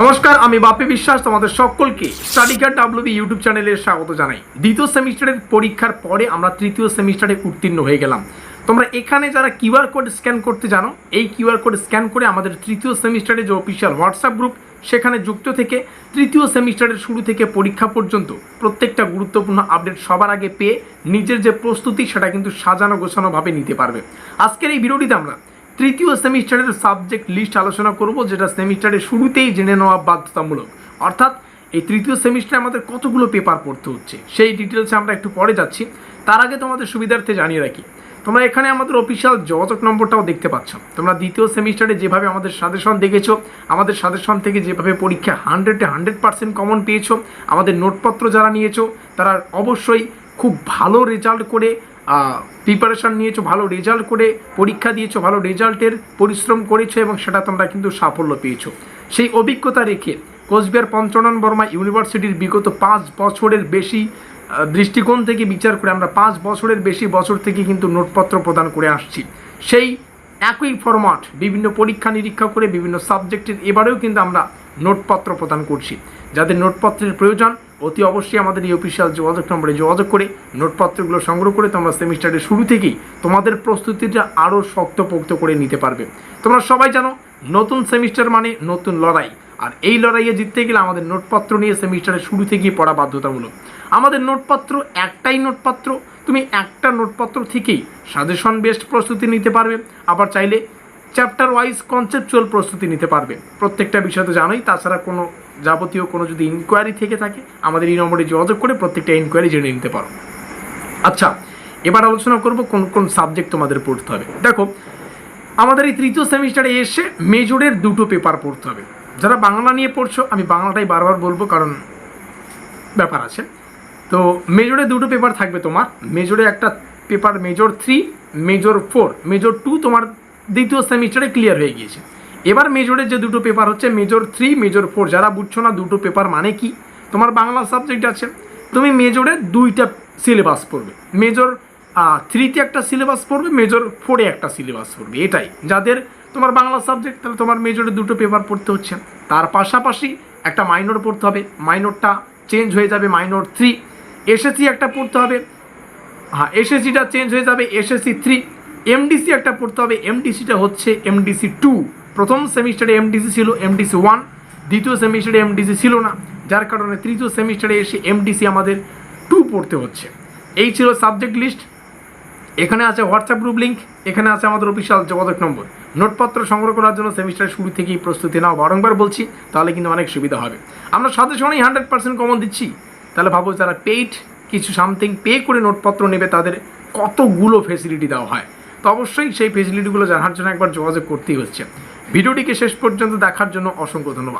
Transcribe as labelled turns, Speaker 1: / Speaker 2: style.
Speaker 1: নমস্কার, আমি বাপি বিশ্বাস তোমাদের সকলকে স্টাডি গার্ড ডাব্লিউবি ইউটিউব চ্যানেলে স্বাগত জানাই। দ্বিতীয় সেমিস্টারের পরীক্ষার পরে আমরা তৃতীয় সেমিস্টারে উত্তীর্ণ হয়ে গেলাম। তোমরা এখানে যারা কিউআর কোড স্ক্যান করতে জানো, এই কিউআর কোড স্ক্যান করে আমাদের তৃতীয় সেমিস্টারে যে অফিসিয়াল হোয়াটসঅ্যাপ গ্রুপ সেখানে যুক্ত থেকে তৃতীয় সেমিস্টারের শুরু থেকে পরীক্ষা পর্যন্ত প্রত্যেকটা গুরুত্বপূর্ণ আপডেট সবার আগে পেয়ে নিজের যে প্রস্তুতি সেটা কিন্তু সাজানো গোছানোভাবে নিতে পারবে। আজকের এই ভিডিওটিতে আমরা তৃতীয় সেমিস্টারের সাবজেক্ট লিস্ট আলোচনা করব, যেটা সেমিস্টারের শুরুতেই জেনে নেওয়া বাধ্যতামূলক। অর্থাৎ এই তৃতীয় সেমিস্টারে আমাদের কতগুলো পেপার পড়তে হচ্ছে সেই ডিটেলসে আমরা একটু পরে যাচ্ছি। তার আগে তোমাদের সুবিধার্থে জানিয়ে রাখি, তোমরা এখানে আমাদের অফিসিয়াল যোগাযোগ নম্বরটাও দেখতে পাচ্ছ। তোমরা দ্বিতীয় সেমিস্টারে যেভাবে আমাদের সাজেশন দেখেছো, আমাদের সাজেশন থেকে যেভাবে পরীক্ষা 100% কমন পেয়েছো, আমাদের নোটপত্র যারা নিয়েছো তারা অবশ্যই খুব ভালো রেজাল্ট করে প্রিপারেশান নিয়েছো, ভালো রেজাল্ট করে পরীক্ষা দিয়েছো, ভালো রেজাল্টের পরিশ্রম করেছো এবং সেটা তোমরা কিন্তু সাফল্য পেয়েছো। সেই অভিজ্ঞতা রেখে কোচবিহার পঞ্চনন বর্মা ইউনিভার্সিটির বিগত 5 বছরের বেশি দৃষ্টিকোণ থেকে বিচার করে আমরা 5 বছরের বেশি বছর থেকে কিন্তু নোটপত্র প্রদান করে আসছি। সেই একই ফরম্যাট বিভিন্ন পরীক্ষা নিরীক্ষা করে বিভিন্ন সাবজেক্টের এবারেও কিন্তু আমরা নোটপত্র প্রদান করছি। যাদের নোটপত্রের প্রয়োজন অতি অবশ্যই আমাদের এই অফিসিয়াল যোগাযোগ নম্বরে যোগাযোগ করে নোটপত্রগুলো সংগ্রহ করে তোমরা সেমিস্টারের শুরু থেকেই তোমাদের প্রস্তুতিটা আরও শক্তপোক্ত করে নিতে পারবে। তোমরা সবাই জানো নতুন সেমিস্টার মানে নতুন লড়াই, আর এই লড়াইয়ে জিততে গেলে আমাদের নোটপত্র নিয়ে সেমিস্টারের শুরু থেকেই পড়া বাধ্যতামূলক। আমাদের নোটপত্র একটাই নোটপত্র, তুমি একটা নোটপত্র থেকেই সাজেশন বেসড প্রস্তুতি নিতে পারবে, আবার চাইলে চ্যাপ্টার ওয়াইজ কনসেপচুয়াল প্রস্তুতি নিতে পারবে। প্রত্যেকটা বিষয় তো জানোই। তাছাড়া কোনো যাবতীয় কোনো যদি ইনকোয়ারি থেকে থাকে আমাদের এই নম্বরে যোগাযোগ করে প্রত্যেকটা ইনকোয়ারি জেনে নিতে পারো। আচ্ছা, এবার আলোচনা করব কোন কোন সাবজেক্ট তোমাদের পড়তে হবে। দেখো, আমাদের এই তৃতীয় সেমিস্টারে এসে মেজরের 2টো পেপার পড়তে হবে। যারা বাংলা নিয়ে পড়ছো, আমি বাংলাটাই বারবার বলবো কারণ ব্যাপার আছে। তো মেজরে 2টো পেপার থাকবে তোমার। মেজরে একটা পেপার মেজর 3, মেজর 4, মেজর 2 তোমার দ্বিতীয় সেমিস্টারে ক্লিয়ার হয়ে গিয়েছে। এবার মেজরের যে 2টো পেপার হচ্ছে মেজর 3, মেজর 4। যারা বুঝছো না 2টো পেপার মানে কি, তোমার বাংলা সাবজেক্ট আছে, তুমি মেজরে 2টা সিলেবাস পড়বে। মেজর 3তে একটা সিলেবাস পড়বে, মেজর 4-এ একটা সিলেবাস পড়বে। এটাই যাদের তোমার বাংলা সাবজেক্ট, তাহলে তোমার মেজরে 2টো পেপার পড়তে হচ্ছে। তার পাশাপাশি একটা মাইনর পড়তে হবে, মাইনরটা চেঞ্জ হয়ে যাবে মাইনর 3। এসএসসি একটা পড়তে হবে, এসএসসিটা চেঞ্জ হয়ে যাবে এসএসসি 3। এমডিসি একটা পড়তে হবে, এমডিসিটা হচ্ছে এমডিসি 2। প্রথম সেমিস্টারে এমডিসি ছিল এমডিসি 1, দ্বিতীয় সেমিস্টারে এমডিসি ছিল না, যার কারণে তৃতীয় সেমিস্টারে এসে এমডিসি আমাদের 2 পড়তে হচ্ছে। এই ছিল সাবজেক্ট লিস্ট। এখানে আছে হোয়াটসঅ্যাপ গ্রুপ লিঙ্ক, এখানে আছে আমাদের অফিসিয়াল যোগাযোগ নম্বর। নোটপত্র সংগ্রহ করার জন্য সেমিস্টারের শুরু থেকেই প্রস্তুতি নাও, বারংবার বলছি, তাহলে কিন্তু অনেক সুবিধা হবে। আমরা সাজেশনেই 100% কমন দিচ্ছি। তাহলে ভাবো যারা পেইড কিছু সামথিং পে করে নোটপত্র নেবে তাদের কতগুলো ফেসিলিটি দেওয়া হয়। তো অবশ্যই সেই ফেসিলিটিগুলো জানার জন্য একবার যোগাযোগ করতেই হচ্ছে। ভিডিওটিকে শেষ পর্যন্ত দেখার জন্য অসংখ্য ধন্যবাদ।